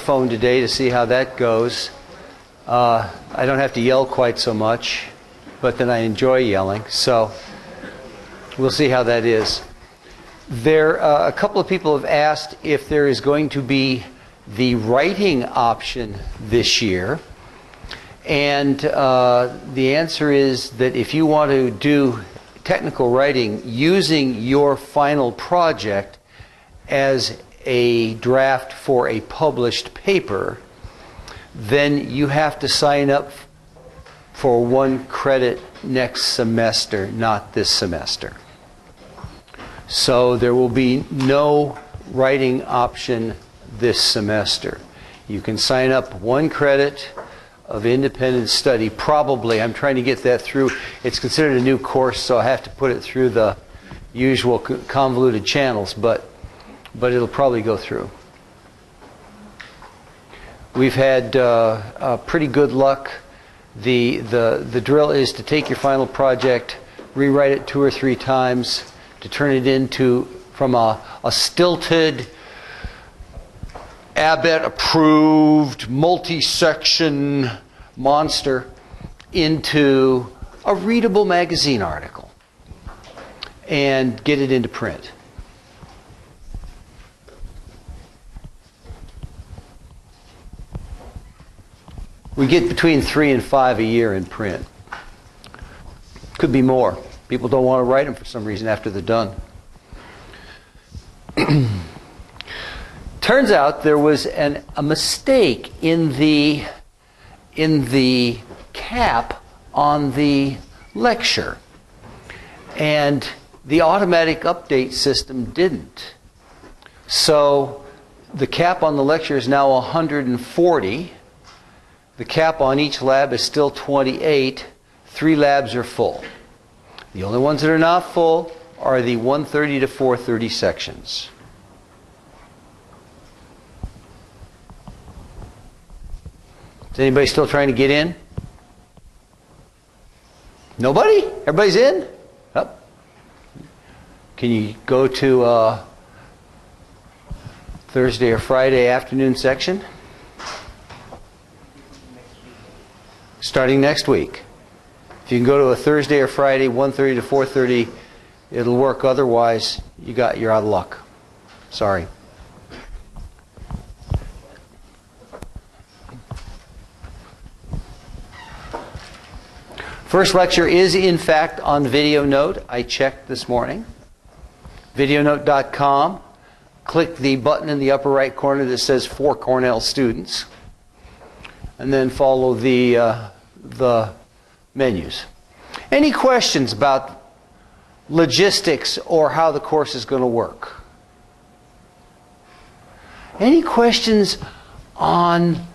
phone today to see how that goes. I don't have to yell quite so much, but then I enjoy yelling, so we'll see how that is. A couple of people have asked if there is going to be the writing option this year, and the answer is that if you want to do technical writing using your final project as a draft for a published paper, then you have to sign up for 1 credit next semester, not this semester. So there will be no writing option this semester. You can sign up 1 credit of independent study. Probably, I'm trying to get that through. It's considered a new course, so I have to put it through the usual convoluted channels, but it'll probably go through. We've had pretty good luck. The drill is to take your final project, rewrite it 2 or 3 times to turn it into, from a stilted, ABET approved, multi-section monster into a readable magazine article and get it into print. We get between 3 and 5 a year in print. Could be more. People don't want to write them for some reason after they're done. Turns out there was a mistake in the cap on the lecture, and the automatic update system didn't. So the cap on the lecture is now 140. The cap on each lab is still 28. 3 labs are full. The only ones that are not full are the 130 to 430 sections. Is anybody still trying to get in? Nobody? Everybody's in? Oh. Can you go to Thursday or Friday afternoon section? Starting next week. If you can go to a Thursday or Friday, 1:30 to 4:30, it'll work. Otherwise, you're out of luck. Sorry. First lecture is, in fact, on VideoNote. I checked this morning. VideoNote.com. Click the button in the upper right corner that says For Cornell Students. And then follow the menus. Any questions about logistics or how the course is going to work? Any questions on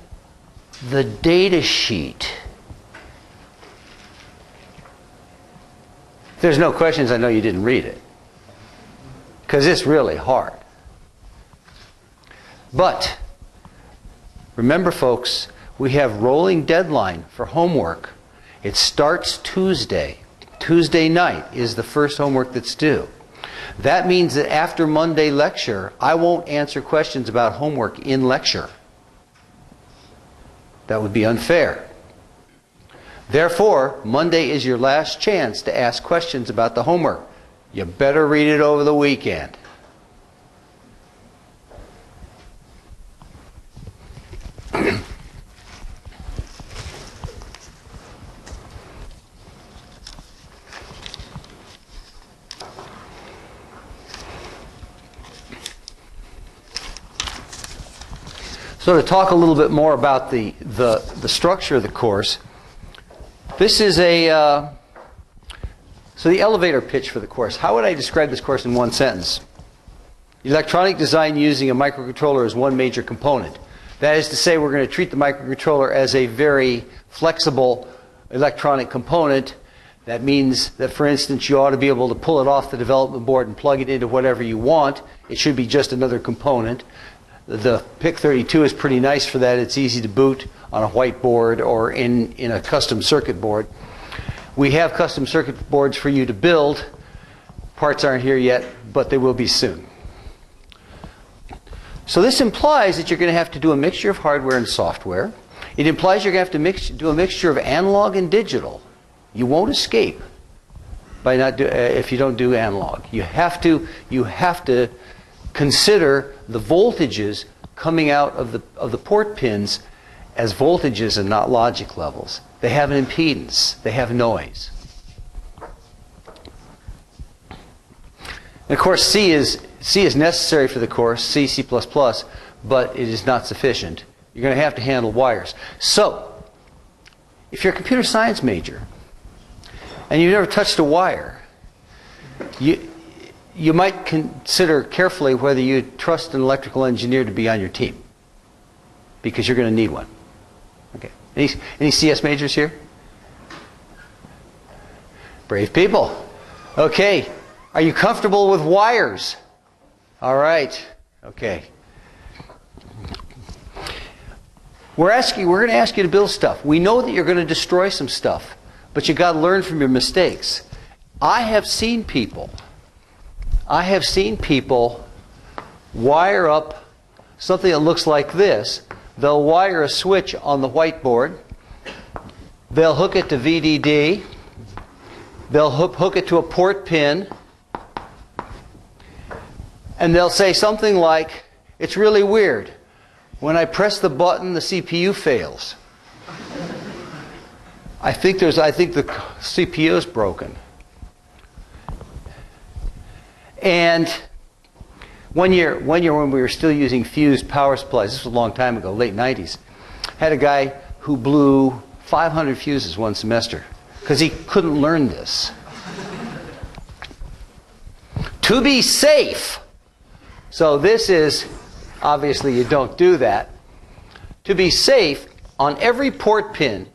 the data sheet? If there's no questions, I know you didn't read it, because it's really hard. But remember, folks, we have rolling deadline for homework. It starts Tuesday. Tuesday night is the first homework that's due. That means that after Monday lecture, I won't answer questions about homework in lecture. That would be unfair. Therefore, Monday is your last chance to ask questions about the homework. You better read it over the weekend. So to talk a little bit more about the structure of the course, this is so the elevator pitch for the course. How would I describe this course in one sentence? Electronic design using a microcontroller is one major component. That is to say, we're going to treat the microcontroller as a very flexible electronic component. That means that, for instance, you ought to be able to pull it off the development board and plug it into whatever you want. It should be just another component. The PIC32 is pretty nice for that. It's easy to boot on a whiteboard or in a custom circuit board. We have custom circuit boards for you to build. Parts aren't here yet, but they will be soon. So this implies that you're going to have to do a mixture of hardware and software. It implies you're going to have to do a mixture of analog and digital. You won't escape by if you don't do analog. You have to consider the voltages coming out of the port pins as voltages and not logic levels. They have an impedance. They have noise. And of course, C is necessary for the course, C++, but it is not sufficient. You're going to have to handle wires. So, if you're a computer science major and you've never touched a wire, you might consider carefully whether you trust an electrical engineer to be on your team, because you're going to need one. Okay. Any CS majors here? Brave people. Okay. Are you comfortable with wires? All right. Okay. We're going to ask you to build stuff. We know that you're going to destroy some stuff, but you got to learn from your mistakes. I have seen people wire up something that looks like this. They'll wire a switch on the whiteboard. They'll hook it to VDD. They'll hook it to a port pin. And they'll say something like, "It's really weird. When I press the button, the CPU fails. I think the CPU is broken." And one year when we were still using fused power supplies, this was a long time ago, late 90s, had a guy who blew 500 fuses one semester because he couldn't learn this. To be safe. So this is, obviously you don't do that. To be safe, on every port pin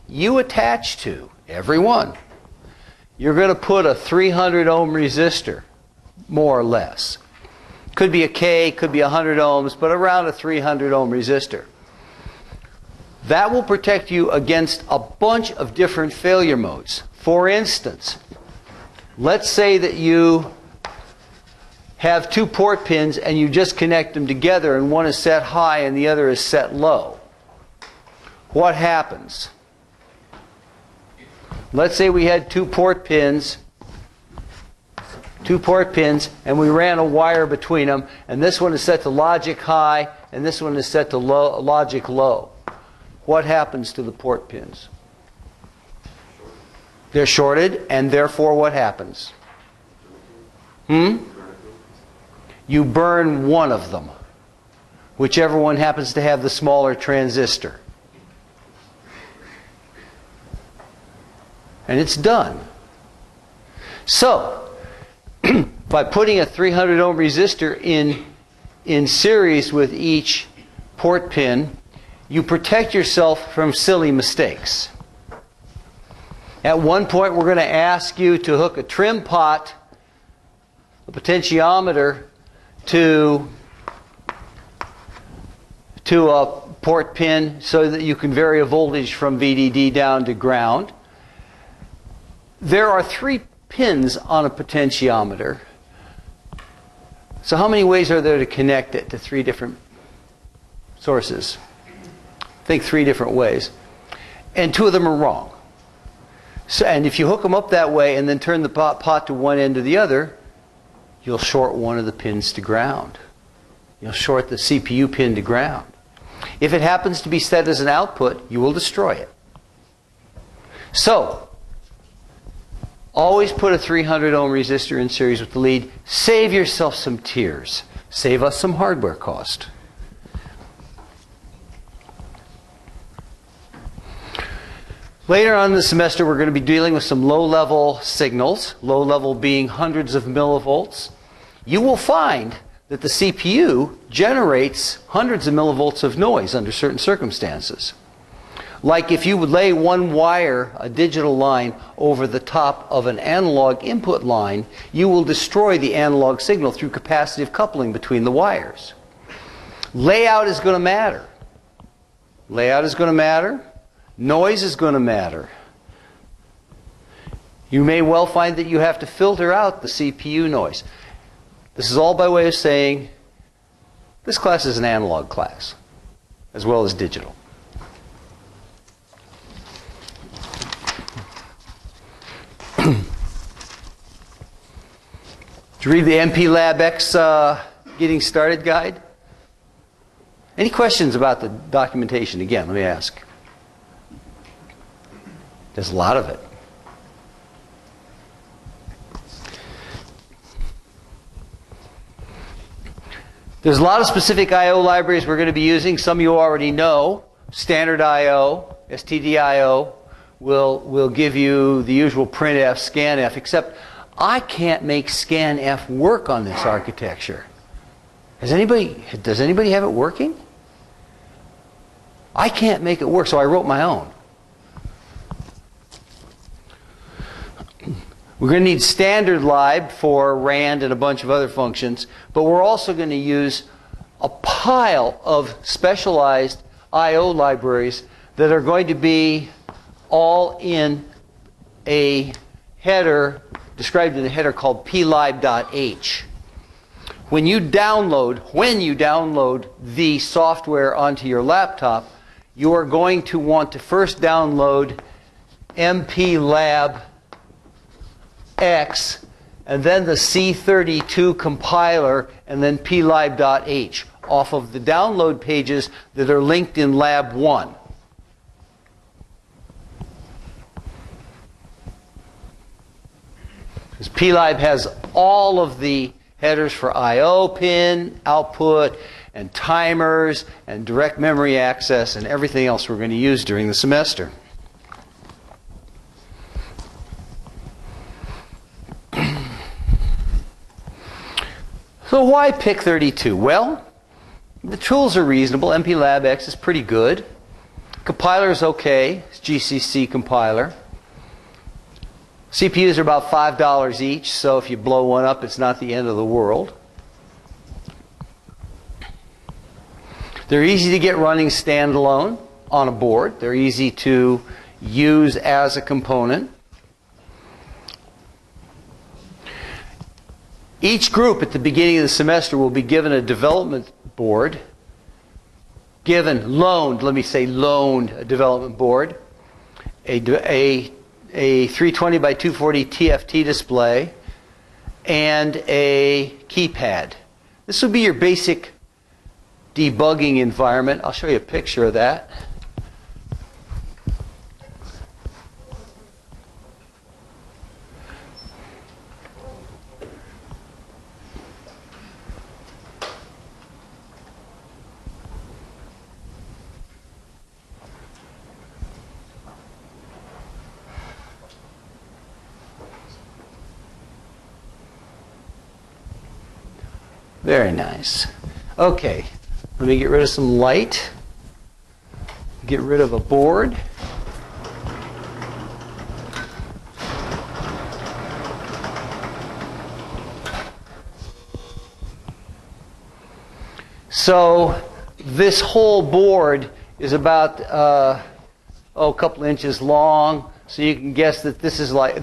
you attach to, every one, you're going to put a 300 ohm resistor, more or less. Could be a K, could be 100 ohms, but around a 300 ohm resistor. That will protect you against a bunch of different failure modes. For instance, let's say that you have two port pins and you just connect them together and one is set high and the other is set low. What happens? Let's say we had two port pins and we ran a wire between them, and this one is set to logic high and this one is set to logic low. What happens to the port pins? They're shorted, and therefore what happens? You burn one of them, whichever one happens to have the smaller transistor. And it's done. So, by putting a 300 ohm resistor in series with each port pin, you protect yourself from silly mistakes. At one point, we're going to ask you to hook a trim pot, a potentiometer, to a port pin so that you can vary a voltage from VDD down to ground. There are 3 pins on a potentiometer. So how many ways are there to connect it to 3 different sources? I think 3 different ways. And 2 of them are wrong. So, and if you hook them up that way and then turn the pot to one end or the other, you'll short one of the pins to ground. You'll short the CPU pin to ground. If it happens to be set as an output, you will destroy it. So, always put a 300 ohm resistor in series with the lead. Save yourself some tears. Save us some hardware cost. Later on in the semester, we're going to be dealing with some low-level signals, low-level being hundreds of millivolts. You will find that the CPU generates hundreds of millivolts of noise under certain circumstances. Like if you would lay one wire, a digital line, over the top of an analog input line, you will destroy the analog signal through capacitive coupling between the wires. Layout is going to matter. Layout is going to matter. Noise is going to matter. You may well find that you have to filter out the CPU noise. This is all by way of saying this class is an analog class, as well as digital. Did you read the plib.h Getting Started guide? Any questions about the documentation? Again, let me ask. There's a lot of it. There's a lot of specific I/O libraries we're going to be using. Some you already know. Standard I/O, stdio, will give you the usual printf, scanf, except I can't make scanf work on this architecture. Does anybody have it working? I can't make it work, so I wrote my own. We're going to need standard lib for rand and a bunch of other functions, but we're also going to use a pile of specialized I/O libraries that are going to be all in a header described in a header called plib.h. When you download the software onto your laptop, you are going to want to first download mplab X, and then the C32 compiler, and then plib.h off of the download pages that are linked in Lab 1. Because plib has all of the headers for I/O pin, output, and timers, and direct memory access, and everything else we're going to use during the semester. So why pick 32? Well, the tools are reasonable. mplab.x is pretty good. Compiler is okay. It's GCC compiler. CPUs are about $5 each, so if you blow one up, it's not the end of the world. They're easy to get running standalone on a board. They're easy to use as a component. Each group at the beginning of the semester will be given a development board. Loaned a development board. A 320 by 240 TFT display, and a keypad. This will be your basic debugging environment. I'll show you a picture of that. Very nice. Okay, let me get rid of some light. Get rid of a board. So this whole board is about a couple inches long. So you can guess that this is like a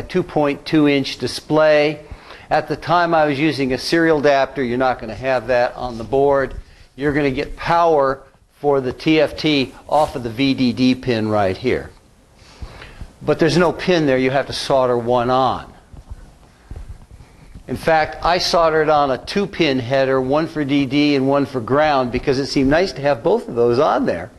2.2-inch display. At the time I was using a serial adapter. You're not going to have that on the board. You're going to get power for the TFT off of the VDD pin right here. But there's no pin there. You have to solder one on. In fact, I soldered on a 2-pin header, one for DD and one for ground, because it seemed nice to have both of those on there.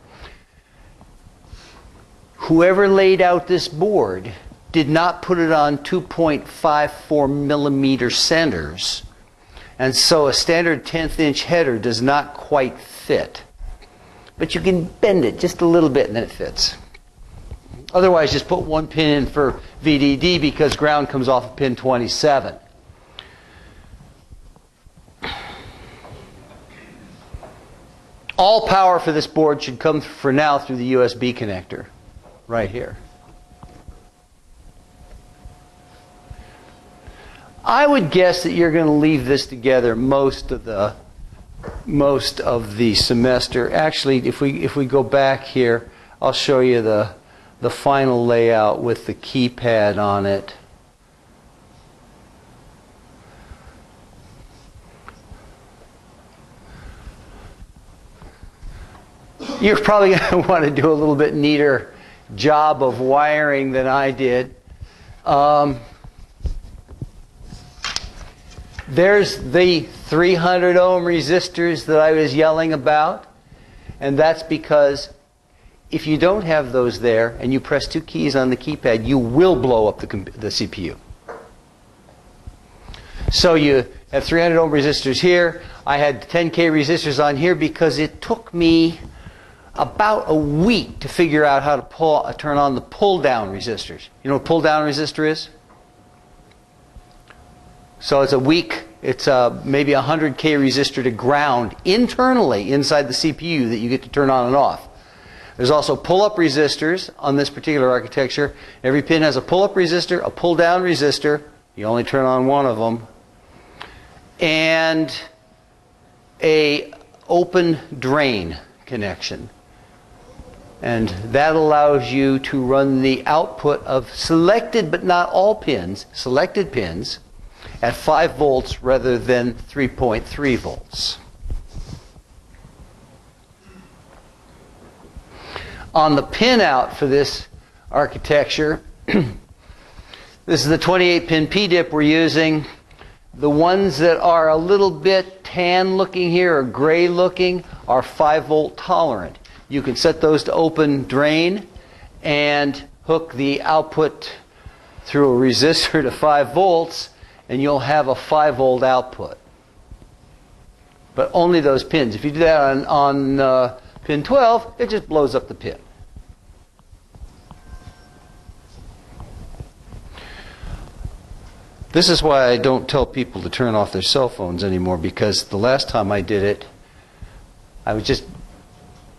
Whoever laid out this board did not put it on 2.54 millimeter centers, and so a standard 10th-inch header does not quite fit. But you can bend it just a little bit and then it fits. Otherwise, just put one pin in for VDD because ground comes off of pin 27. All power for this board should come for now through the USB connector right here. I would guess that you're going to leave this together most of the semester. Actually, if we go back here, I'll show you the final layout with the keypad on it. You're probably going to want to do a little bit neater job of wiring than I did. There's the 300 ohm resistors that I was yelling about, and that's because if you don't have those there and you press 2 keys on the keypad, you will blow up the CPU. So you have 300 ohm resistors here. I had 10K resistors on here because it took me about a week to figure out how to turn on the pull-down resistors. You know what pull-down resistor is? So it's it's maybe a 100K resistor to ground internally inside the CPU that you get to turn on and off. There's also pull-up resistors on this particular architecture. Every pin has a pull-up resistor, a pull-down resistor. You only turn on one of them. And a open drain connection. And that allows you to run the output of selected, but not all pins, selected pins, at 5 volts rather than 3.3 volts. On the pin out for this architecture, this is the 28-pin PDIP we're using. The ones that are a little bit tan looking here or gray looking are 5 volt tolerant. You can set those to open drain and hook the output through a resistor to 5 volts, and you'll have a 5 volt output. But only those pins. If you do that on pin 12, it just blows up the pin. This is why I don't tell people to turn off their cell phones anymore, because the last time I did it, I was just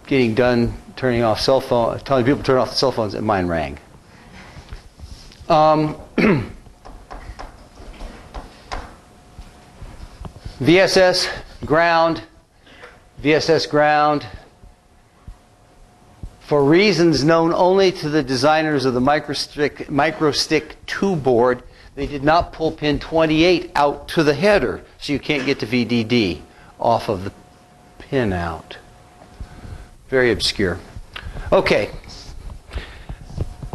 getting done turning off telling people to turn off the cell phones, and mine rang. VSS ground, VSS ground. For reasons known only to the designers of the microstick 2 board, they did not pull pin 28 out to the header, so you can't get the VDD off of the pin out. Very obscure. Okay.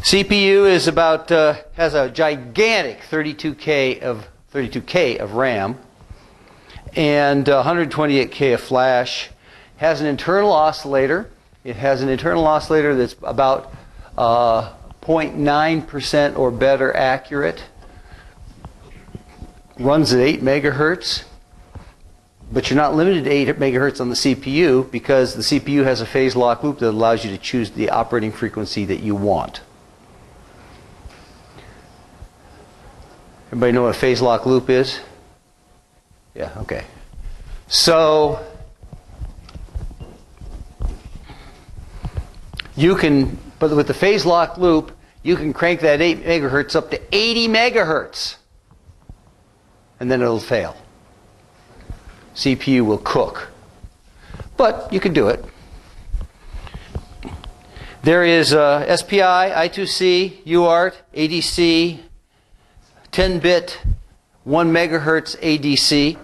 CPU is has a gigantic 32K of RAM and 128K of flash. Has an internal oscillator. It has an internal oscillator that's about 0.9% or better accurate. Runs at 8 megahertz, but you're not limited to 8 megahertz on the CPU because the CPU has a phase lock loop that allows you to choose the operating frequency that you want. Everybody know what a phase lock loop is? Yeah, okay. So you can, but with the phase lock loop, you can crank that 8 megahertz up to 80 megahertz. And then it'll fail. CPU will cook. But you can do it. There is SPI, I2C, UART, ADC, 10-bit, 1 megahertz ADC.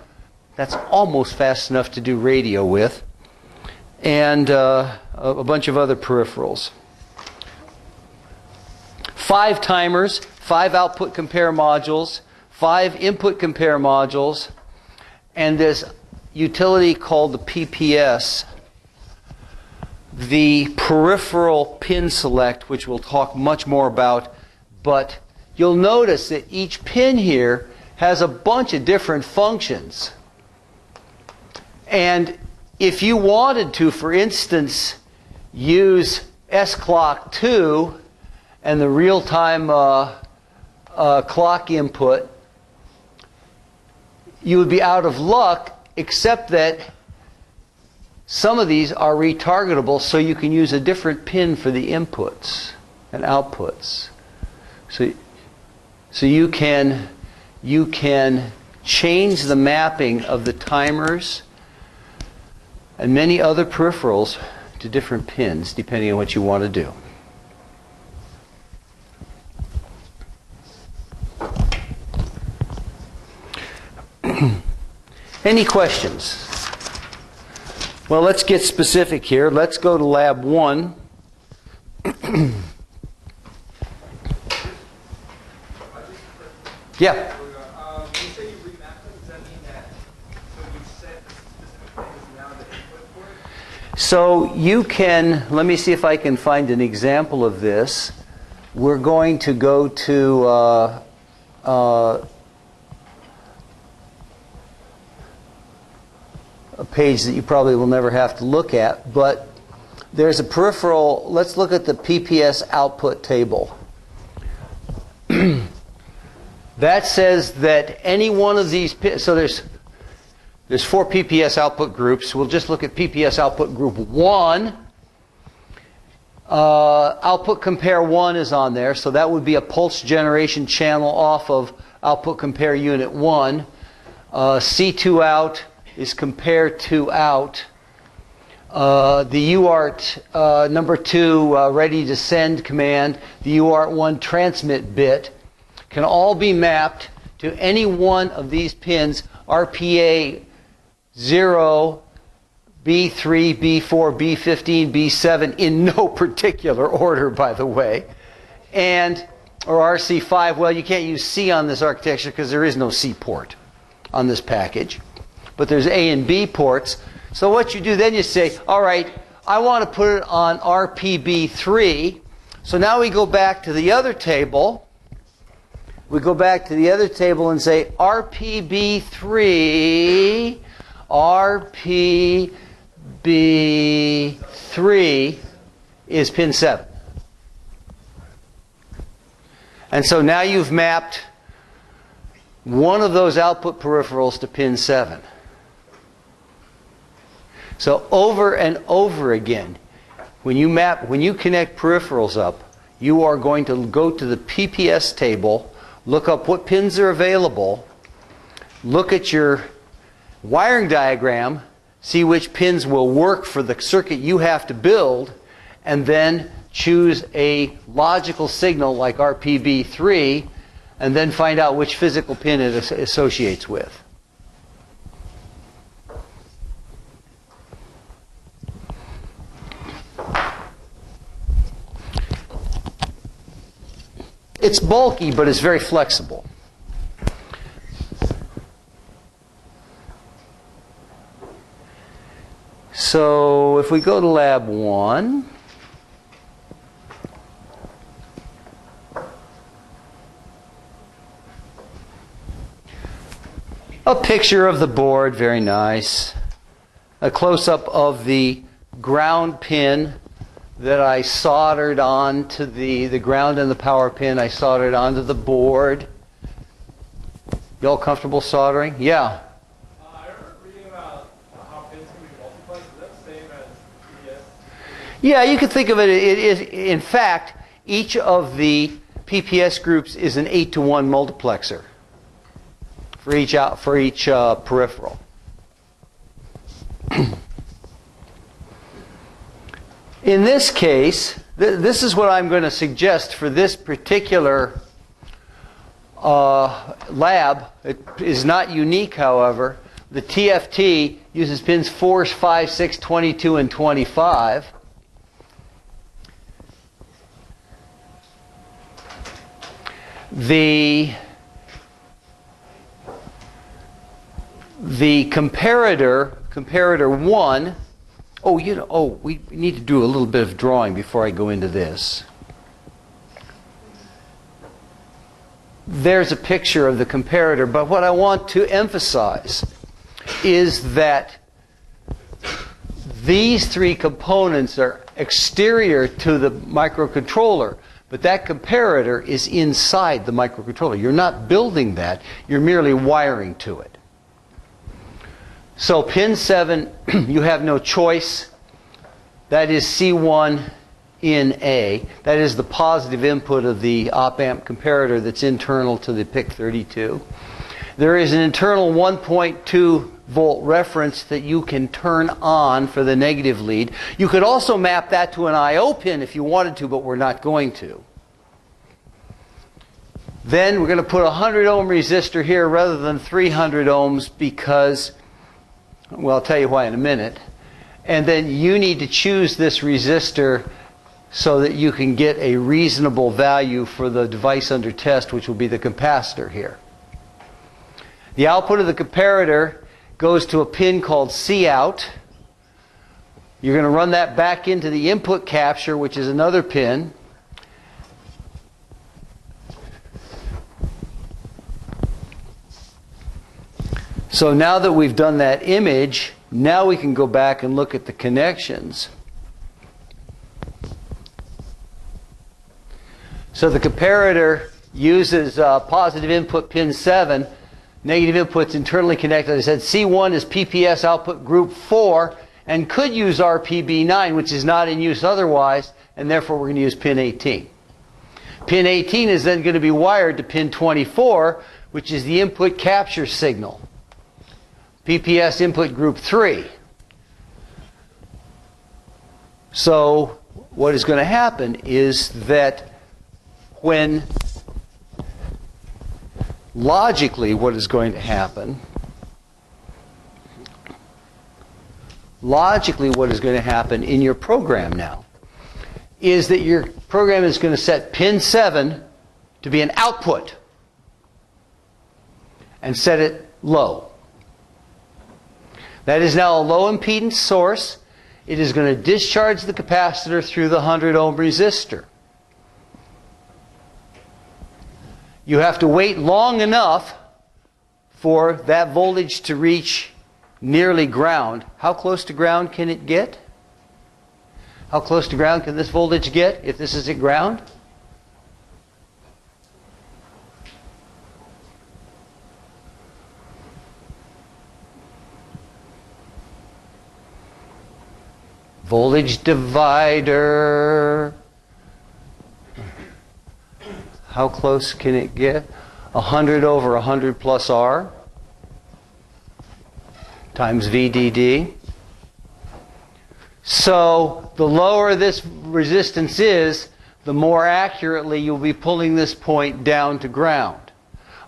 That's almost fast enough to do radio with. And a bunch of other peripherals. 5 timers, 5 output compare modules, 5 input compare modules, and this utility called the PPS, the peripheral pin select, which we'll talk much more about. But you'll notice that each pin here has a bunch of different functions. And if you wanted to, for instance, use S-Clock 2 and the real-time clock input, you would be out of luck, except that some of these are retargetable, so you can use a different pin for the inputs and outputs. So you can change the mapping of the timers and many other peripherals to different pins depending on what you want to do. Any questions? Well, let's get specific here. Let's go to lab 1. Yeah. When you say you remap them, does that mean that you set the specific thing is now the input for it? So you can, let me see if I can find an example of this. We're going to go to a page that you probably will never have to look at, but there's a peripheral. Let's look at the PPS output table. That says that any one of these, so there's 4 PPS output groups. We'll just look at PPS output group 1. Output compare 1 is on there, so that would be a pulse generation channel off of output compare unit 1. C2 out is compare 2 out. The UART number 2 ready to send command, the UART 1 transmit bit can all be mapped to any one of these pins, RPA 0, B3, B4, B15, B7, in no particular order, by the way, or RC5. Well, you can't use C on this architecture because there is no C port on this package, but there's A and B ports. So what you do then, you say, all right, I want to put it on RPB3. So now we go back to the other table. We go back to the other table and say RPB3, RPB3 is pin 7. And so now you've mapped one of those output peripherals to pin 7. So over and over again, when you connect peripherals up, you are going to go to the PPS table, look up what pins are available, look at your wiring diagram, see which pins will work for the circuit you have to build, and then choose a logical signal like RPB3, and then find out which physical pin it associates with. It's bulky, but it's very flexible. So if we go to lab 1, a picture of the board, very nice. A close-up of the ground pin that I soldered onto the ground and the power pin. I soldered onto the board. You all comfortable soldering? Yeah. I remember reading about how pins can be multiplexed. Is that the same as PPS? Yeah, you can think of it. It is, in fact, each of the PPS groups is an 8-to-1 multiplexer for each peripheral. In this case, this is what I'm going to suggest for this particular lab. It is not unique, however. The TFT uses pins 4, 5, 6, 22, and 25. The comparator 1. We need to do a little bit of drawing before I go into this. There's a picture of the comparator, but what I want to emphasize is that these 3 components are exterior to the microcontroller, but that comparator is inside the microcontroller. You're not building that, you're merely wiring to it. So pin 7, you have no choice. That is C1 in A. That is the positive input of the op-amp comparator that's internal to the PIC32. There is an internal 1.2 volt reference that you can turn on for the negative lead. You could also map that to an I/O pin if you wanted to, but we're not going to. Then we're going to put a 100 ohm resistor here rather than 300 ohms because, well, I'll tell you why in a minute. And then you need to choose this resistor so that you can get a reasonable value for the device under test, which will be the capacitor here. The output of the comparator goes to a pin called Cout. You're going to run that back into the input capture, which is another pin. So now that we've done that image, now we can go back and look at the connections. So the comparator uses positive input pin 7, negative inputs internally connected. As I said, C1 is PPS output group 4 and could use RPB9, which is not in use otherwise, and therefore we're going to use pin 18. Pin 18 is then going to be wired to pin 24, which is the input capture signal. PPS input group 3. So what is going to happen is that when logically what is going to happen in your program now is that your program is going to set pin 7 to be an output and set it low. That is now a low impedance source. It is going to discharge the capacitor through the 100 ohm resistor. You have to wait long enough for that voltage to reach nearly ground. How close to ground can it get? How close to ground can this voltage get if this is at ground? Voltage divider. How close can it get? 100 over 100 plus R times VDD. So the lower this resistance is, the more accurately you'll be pulling this point down to ground.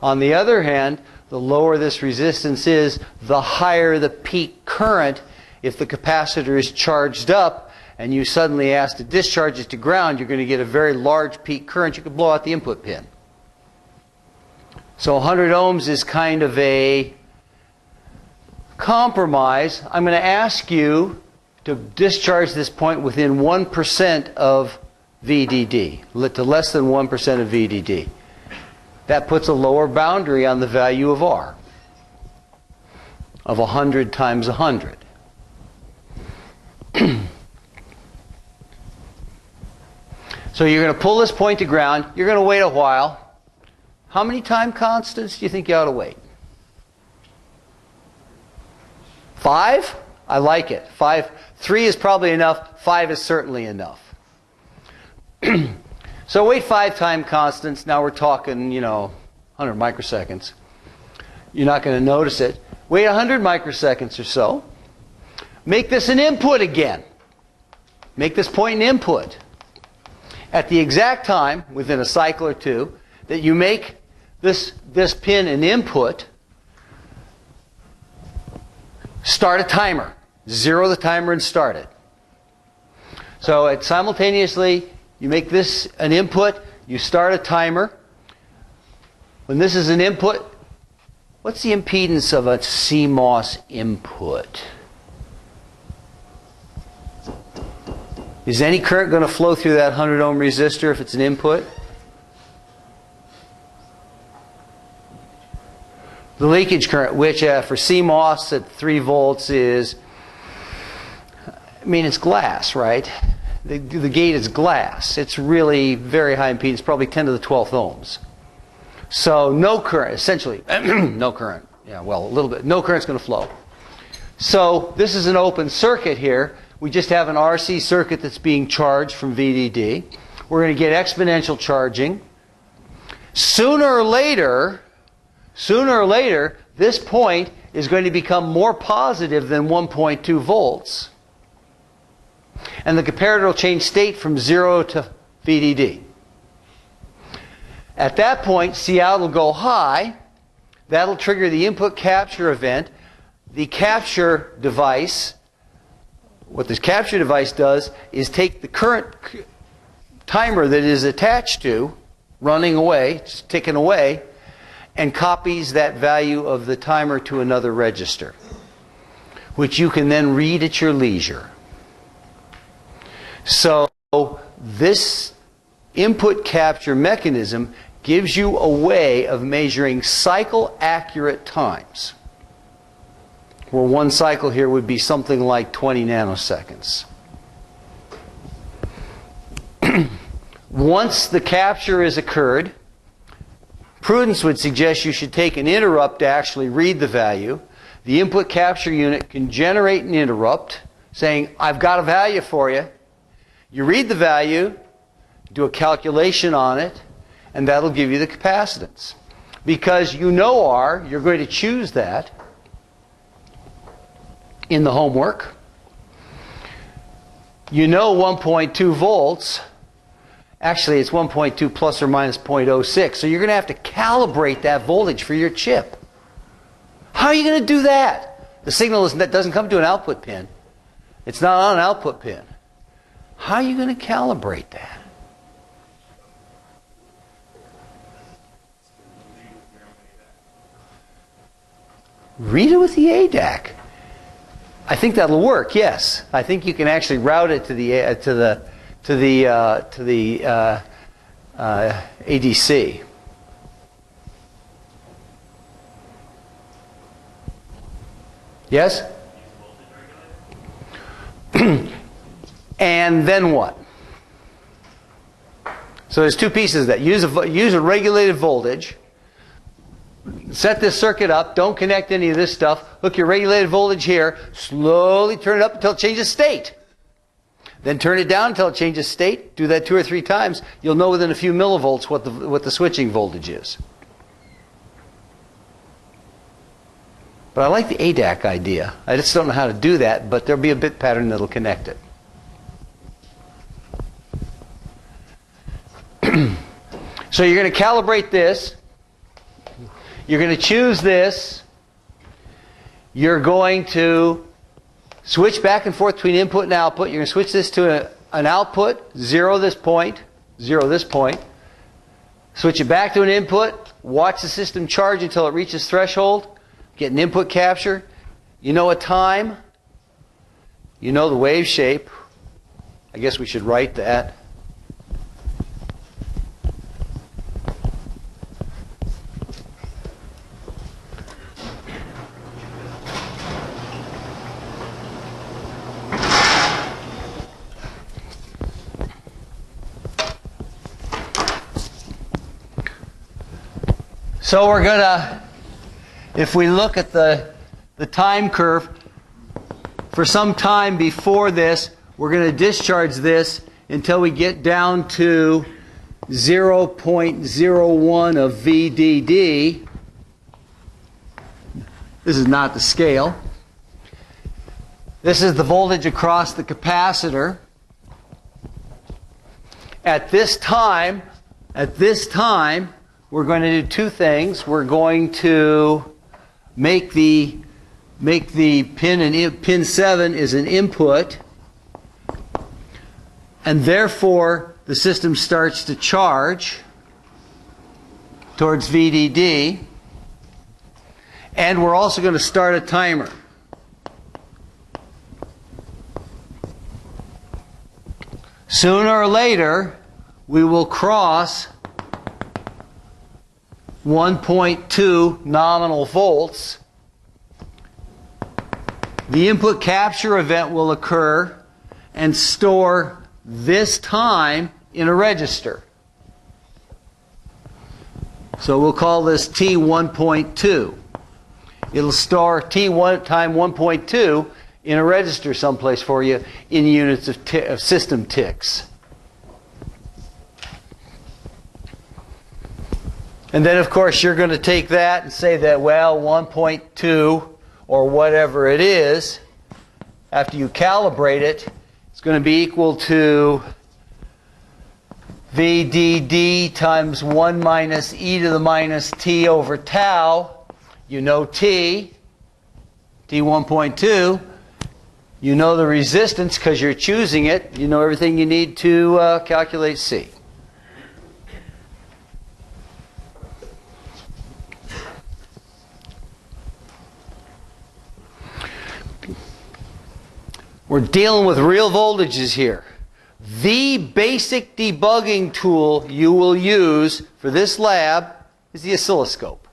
On the other hand, the lower this resistance is, the higher the peak current. If the capacitor is charged up and you suddenly ask to discharge it to ground, you're going to get a very large peak current. You could blow out the input pin. So 100 ohms is kind of a compromise. I'm going to ask you to discharge this point within 1% of VDD, to less than 1% of VDD. That puts a lower boundary on the value of R, of 100 times 100. So you're going to pull this point to ground. You're going to wait a while. How many time constants do you think you ought to wait? 5? I like it. 5. 3 is probably enough. 5 is certainly enough. So wait 5 time constants. Now we're talking, 100 microseconds. You're not going to notice it. Wait 100 microseconds or so. Make this an input again. Make this point an input. At the exact time, within a cycle or two, that you make this pin an input, start a timer. Zero the timer and start it. So simultaneously, you make this an input, you start a timer. When this is an input, what's the impedance of a CMOS input? Is any current going to flow through that 100 ohm resistor if it's an input? The leakage current, which for CMOS at 3 volts is, it's glass, right? The gate is glass. It's really very high impedance, probably 10 to the 12th ohms. So no current, essentially, no current. Yeah, well, a little bit. No current's going to flow. So this is an open circuit here. We just have an RC circuit that's being charged from VDD. We're going to get exponential charging. Sooner or later, this point is going to become more positive than 1.2 volts. And the comparator will change state from 0 to VDD. At that point, Cout will go high. That'll trigger the input capture event. The capture device what this capture device does is take the current timer that is attached to, running away, just ticking away, and copies that value of the timer to another register, which you can then read at your leisure. So this input capture mechanism gives you a way of measuring cycle accurate times, where one cycle here would be something like 20 nanoseconds. Once the capture has occurred, prudence would suggest you should take an interrupt to actually read the value. The input capture unit can generate an interrupt saying, I've got a value for you. You read the value, do a calculation on it, and that'll give you the capacitance. Because you know R, you're going to choose that in the homework. You know 1.2 volts. Actually, it's 1.2 plus or minus 0.06. So you're going to have to calibrate that voltage for your chip. How are you going to do that? The signal doesn't come to an output pin. It's not on an output pin. How are you going to calibrate that? Read it with the ADAC. I think that'll work. Yes, I think you can actually route it to the ADC. Yes. And then what? So there's two pieces of that. Use a regulated voltage. Set this circuit up. Don't connect any of this stuff. Hook your regulated voltage here. Slowly turn it up until it changes state. Then turn it down until it changes state. Do that 2 or 3 times. You'll know within a few millivolts what the switching voltage is. But I like the ADAC idea. I just don't know how to do that, but there'll be a bit pattern that'll connect it. So you're going to calibrate this. You're going to choose this. You're going to switch back and forth between input and output. You're going to switch this to an output, zero this point. Switch it back to an input. Watch the system charge until it reaches threshold. Get an input capture. You know a time. You know the wave shape. I guess we should write that. So we're going to, if we look at the time curve, for some time before this, we're going to discharge this until we get down to 0.01 of VDD. This is not the scale. This is the voltage across the capacitor. At this time, we're going to do two things. We're going to make the pin 7 is an input, and therefore the system starts to charge towards VDD, and we're also going to start a timer. Sooner or later, we will cross 1.2 nominal volts. The input capture event will occur and store this time in a register. So we'll call this T1.2. It'll store T1 time 1.2 in a register someplace for you in units of system ticks. And then, of course, you're going to take that and say that, well, 1.2 or whatever it is, after you calibrate it, it's going to be equal to VDD times 1 minus e to the minus t over tau. You know t, T1.2. You know the resistance because you're choosing it. You know everything you need to calculate C. We're dealing with real voltages here. The basic debugging tool you will use for this lab is the oscilloscope.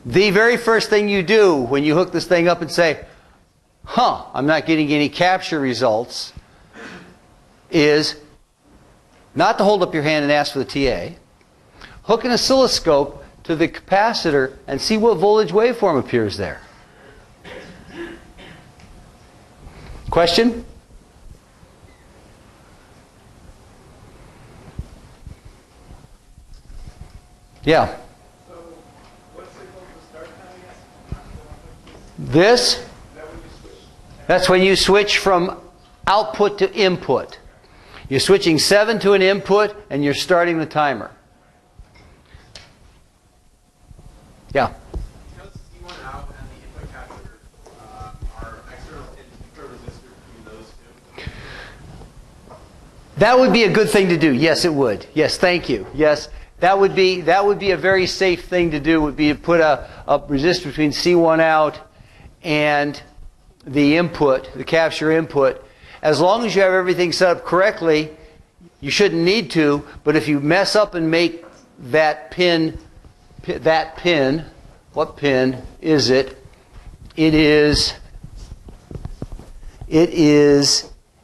The very first thing you do when you hook this thing up and say, I'm not getting any capture results, is not to hold up your hand and ask for the TA. Hook an oscilloscope to the capacitor and see what voltage waveform appears there. Question? Yeah. So, what signal to start having? This? That's when you switch from output to input. You're switching 7 to an input and you're starting the timer. Yeah. Because C1 out and the input capture are external input resistor between those two. That would be a good thing to do. Yes, it would. Yes, thank you. Yes, that would be a very safe thing to do. Would be to put a resistor between C1 out and the input, the capture input. As long as you have everything set up correctly, you shouldn't need to. But if you mess up and make that pin, what pin is it? It is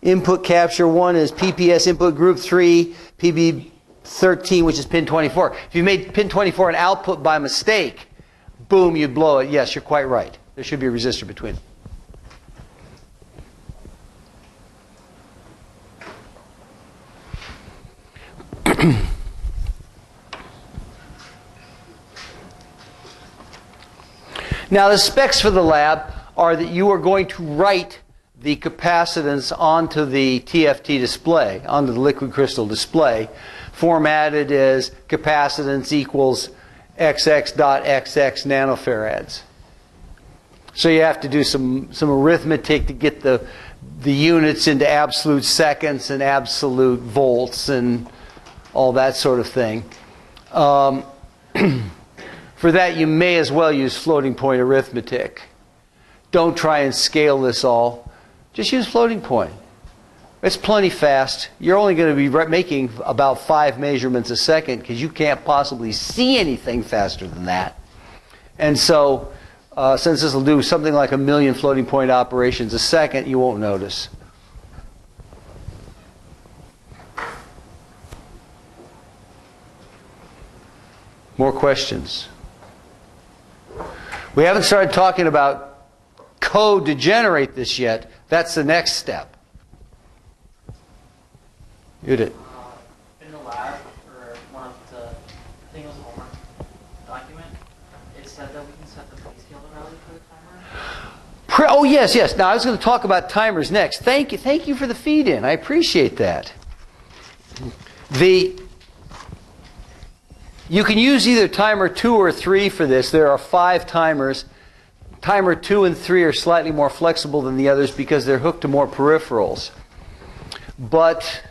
input capture 1 is PPS input group 3, PB 13, which is pin 24. If you made pin 24 an output by mistake, boom, you'd blow it. Yes, you're quite right. There should be a resistor between them. Now the specs for the lab are that you are going to write the capacitance onto the TFT display, onto the liquid crystal display, formatted as capacitance equals xx.xx nanofarads. So you have to do some arithmetic to get the units into absolute seconds and absolute volts and all that sort of thing. For that, you may as well use floating point arithmetic. Don't try and scale this all. Just use floating point. It's plenty fast. You're only going to be making about 5 measurements a second because you can't possibly see anything faster than that. And so, since this will do something like 1 million floating point operations a second, you won't notice. More questions? We haven't started talking about code to generate this yet. That's the next step. You did. In the lab, or one of the, I think it was a homework document, it said that we can set the grayscale value for the timer. Oh, yes, yes. Now, I was going to talk about timers next. Thank you for the feed-in. I appreciate that. You can use either timer 2 or 3 for this. There are 5 timers. Timer 2 and 3 are slightly more flexible than the others because they're hooked to more peripherals. But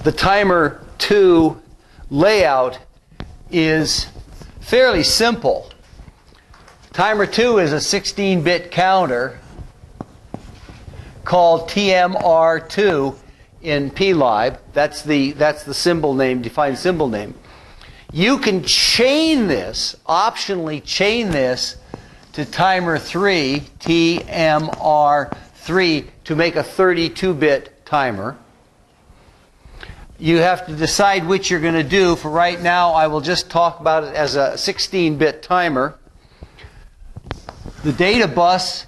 the timer 2 layout is fairly simple. Timer 2 is a 16-bit counter called TMR2 in plib. That's the symbol name, defined symbol name. You can chain this, optionally chain this to timer 3, TMR3, to make a 32-bit timer. You have to decide which you're going to do. For right now, I will just talk about it as a 16-bit timer. The data bus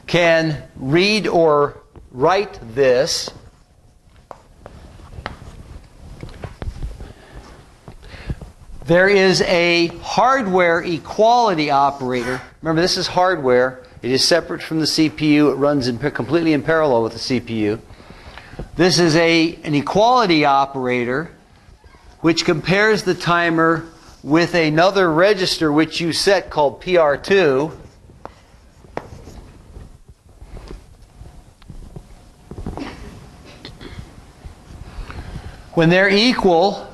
can read or write this. There is a hardware equality operator. Remember, this is hardware. It is separate from the CPU. It runs completely in parallel with the CPU. This is an equality operator which compares the timer with another register which you set called PR2. When they're equal,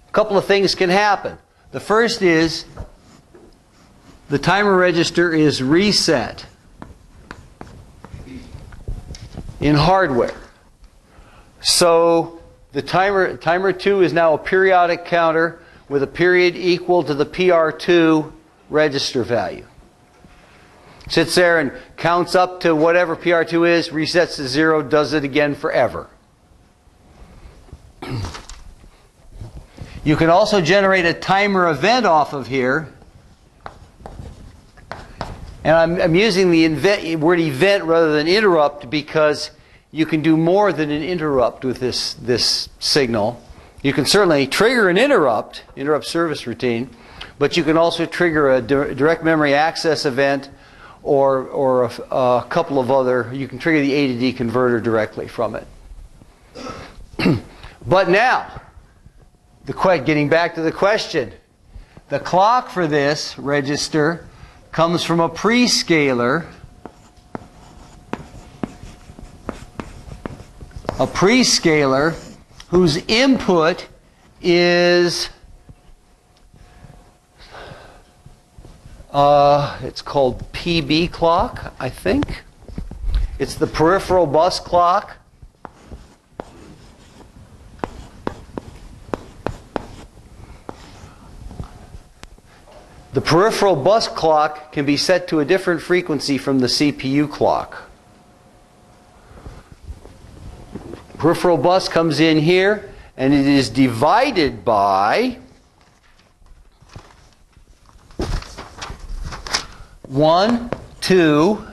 a couple of things can happen. The first is the timer register is reset in hardware. So the timer 2 is now a periodic counter with a period equal to the PR2 register value. Sits there and counts up to whatever PR2 is, resets to 0, does it again forever. You can also generate a timer event off of here. And I'm using the word event rather than interrupt because you can do more than an interrupt with this signal. You can certainly trigger an interrupt service routine, but you can also trigger a direct memory access event or a couple of other. You can trigger the A to D converter directly from it. But now, getting back to the question, the clock for this register comes from a prescaler. A prescaler whose input is it's called PB clock, I think. It's the peripheral bus clock. The peripheral bus clock can be set to a different frequency from the CPU clock. Peripheral bus comes in here, and it is divided by 1, 2,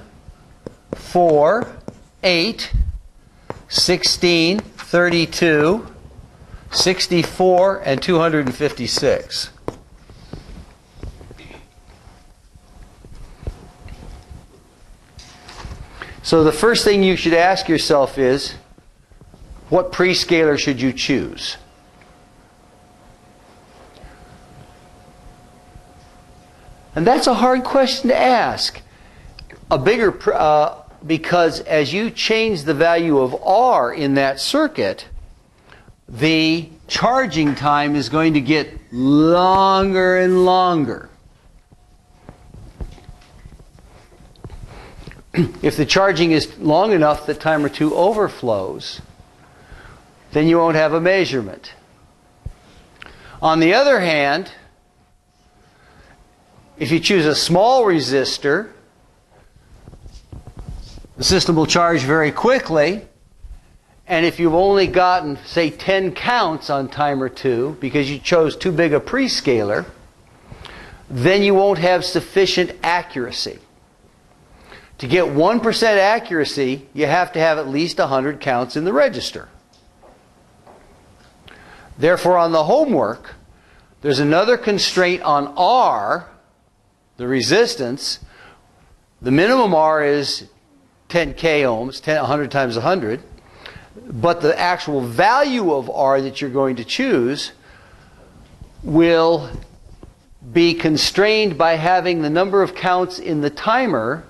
4, 8, 16, 32, 64, and 256. So the first thing you should ask yourself is, what prescaler should you choose? And that's a hard question to ask. Because as you change the value of R in that circuit, the charging time is going to get longer and longer. If the charging is long enough that timer 2 overflows, then you won't have a measurement. On the other hand, if you choose a small resistor, the system will charge very quickly. And if you've only gotten, say, 10 counts on timer 2 because you chose too big a prescaler, then you won't have sufficient accuracy. To get 1% accuracy, you have to have at least 100 counts in the register. Therefore, on the homework, there's another constraint on R, the resistance. The minimum R is 10 k ohms, 100 times 100. But the actual value of R that you're going to choose will be constrained by having the number of counts in the timer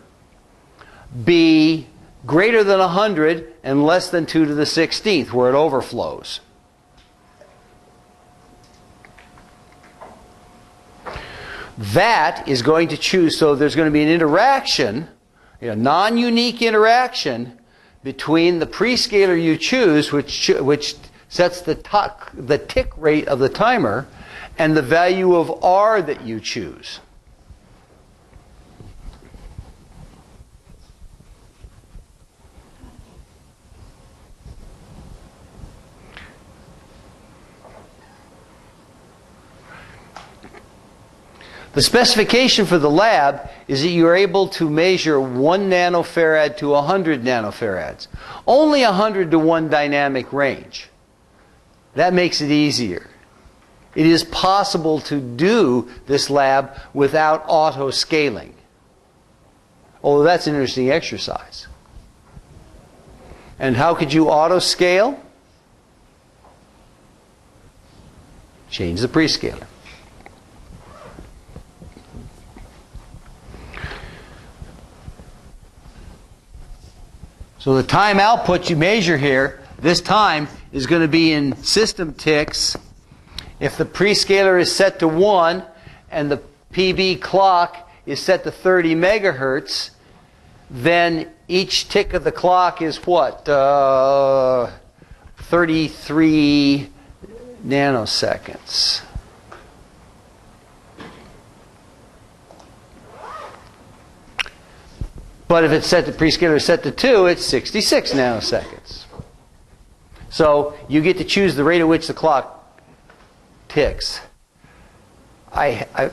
be greater than 100 and less than 2 to the 16th, where it overflows. That is going to choose, so there's going to be an interaction, a non-unique interaction between the prescaler you choose, which sets the tick rate of the timer, and the value of R that you choose. The specification for the lab is that you are able to measure 1 nanofarad to 100 nanofarads. Only 100 to 1 dynamic range. That makes it easier. It is possible to do this lab without auto-scaling. Although that's an interesting exercise. And how could you auto scale? Change the prescaler. So the time output you measure here, this time is going to be in system ticks. If the prescaler is set to 1 and the PB clock is set to 30 megahertz, then each tick of the clock is what? 33 nanoseconds. But if it's set to prescaler is set to 2, it's 66 nanoseconds. So you get to choose the rate at which the clock ticks. I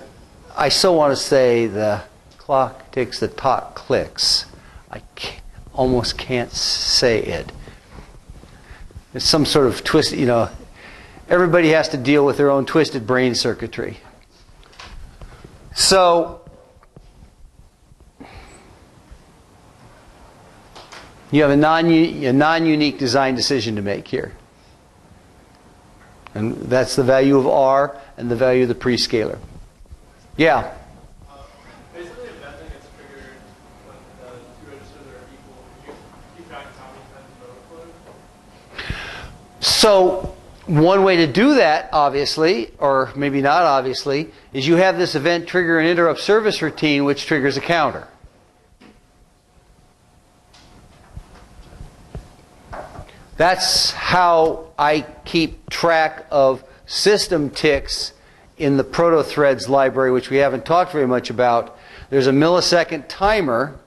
so want to say the clock ticks, the talk clicks. Almost can't say it. It's some sort of twist, you know. Everybody has to deal with their own twisted brain circuitry. So you have a non-unique design decision to make here. And that's the value of R and the value of the prescaler. Yeah? Basically, a method gets triggered when the two registers are equal. You keep track of how many times the overflow. So one way to do that, obviously, or maybe not obviously, is you have this event trigger and interrupt service routine, which triggers a counter. That's how I keep track of system ticks in the protothreads library, which we haven't talked very much about. There's a millisecond timer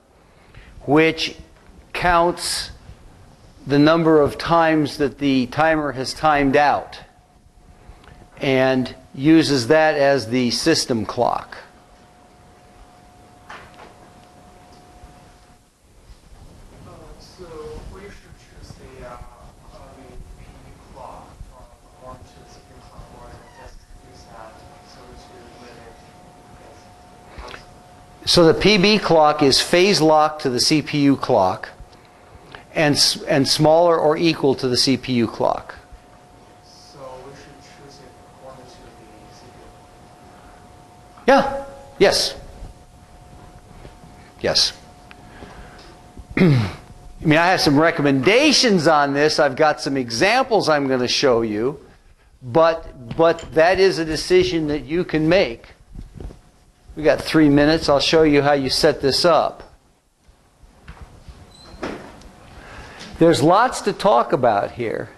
which counts the number of times that the timer has timed out and uses that as the system clock. So we should choose the PB clock from 1 to the CPU clock, or just use that so to limit. So the PB clock is phase locked to the CPU clock and smaller or equal to the CPU clock. So we should choose it according to the CPU. Yeah. Yes. Yes. I mean, I have some recommendations on this. I've got some examples I'm going to show you. But that is a decision that you can make. We got 3 minutes. I'll show you how you set this up. There's lots to talk about here.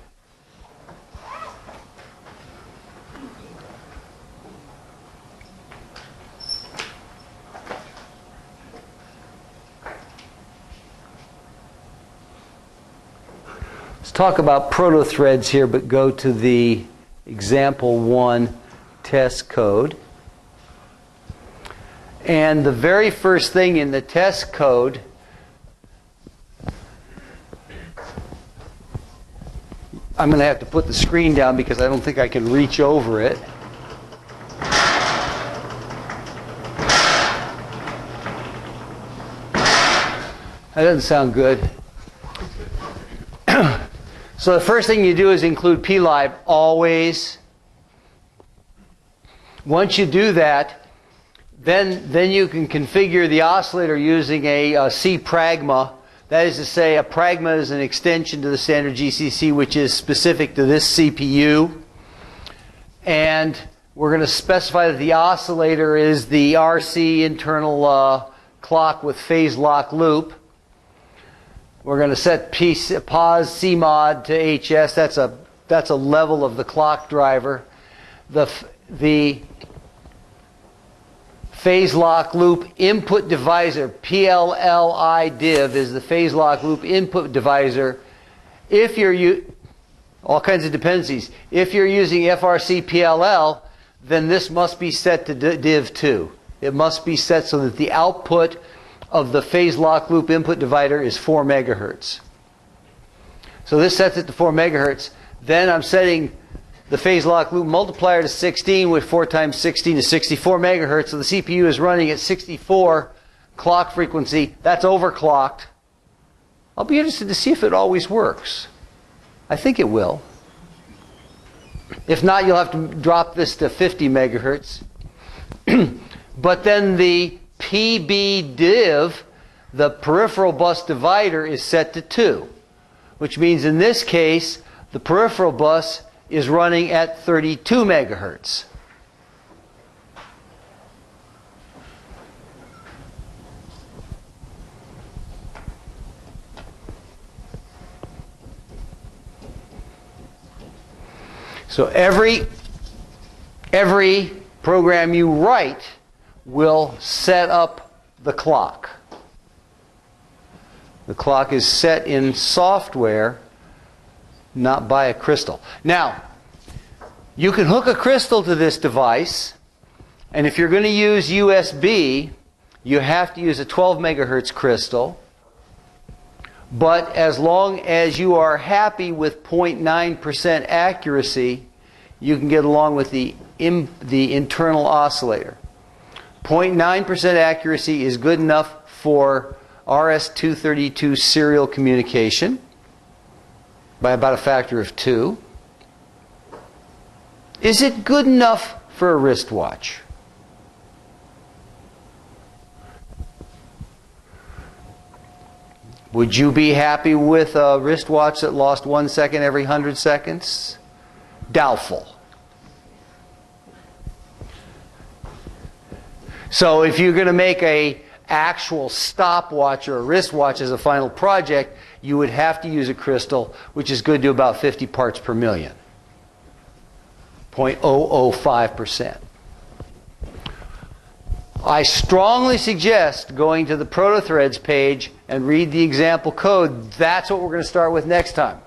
Let's talk about protothreads here, but go to the example 1 test code. And the very first thing in the test code, I'm going to have to put the screen down because I don't think I can reach over it. That doesn't sound good. So the first thing you do is include plib always. Once you do that, then you can configure the oscillator using a C pragma. That is to say, a pragma is an extension to the standard GCC, which is specific to this CPU. And we're going to specify that the oscillator is the RC internal clock with phase lock loop. We're going to set pause CMOD to HS. That's a level of the clock driver. The phase lock loop input divisor, PLLI div, is the phase lock loop input divisor. If you're all kinds of dependencies. If you're using FRC PLL, then this must be set to div 2. It must be set so that the output of the phase lock loop input divider is 4 megahertz. So this sets it to 4 megahertz. Then I'm setting the phase lock loop multiplier to 16 with 4 times 16 to 64 megahertz. So the CPU is running at 64 clock frequency. That's overclocked. I'll be interested to see if it always works. I think it will. If not, you'll have to drop this to 50 megahertz. But then the PB div, the peripheral bus divider, is set to 2, which means in this case, the peripheral bus is running at 32 megahertz. So every program you write will set up the clock. The clock is set in software, not by a crystal. Now, you can hook a crystal to this device, and if you're going to use USB, you have to use a 12 megahertz crystal. But as long as you are happy with 0.9% accuracy, you can get along with the internal oscillator. 0.9% accuracy is good enough for RS-232 serial communication by about a factor of 2. Is it good enough for a wristwatch? Would you be happy with a wristwatch that lost 1 second every 100 seconds? Doubtful. So if you're going to make an actual stopwatch or a wristwatch as a final project, you would have to use a crystal, which is good to about 50 parts per million. 0.005%. I strongly suggest going to the protothreads page and read the example code. That's what we're going to start with next time.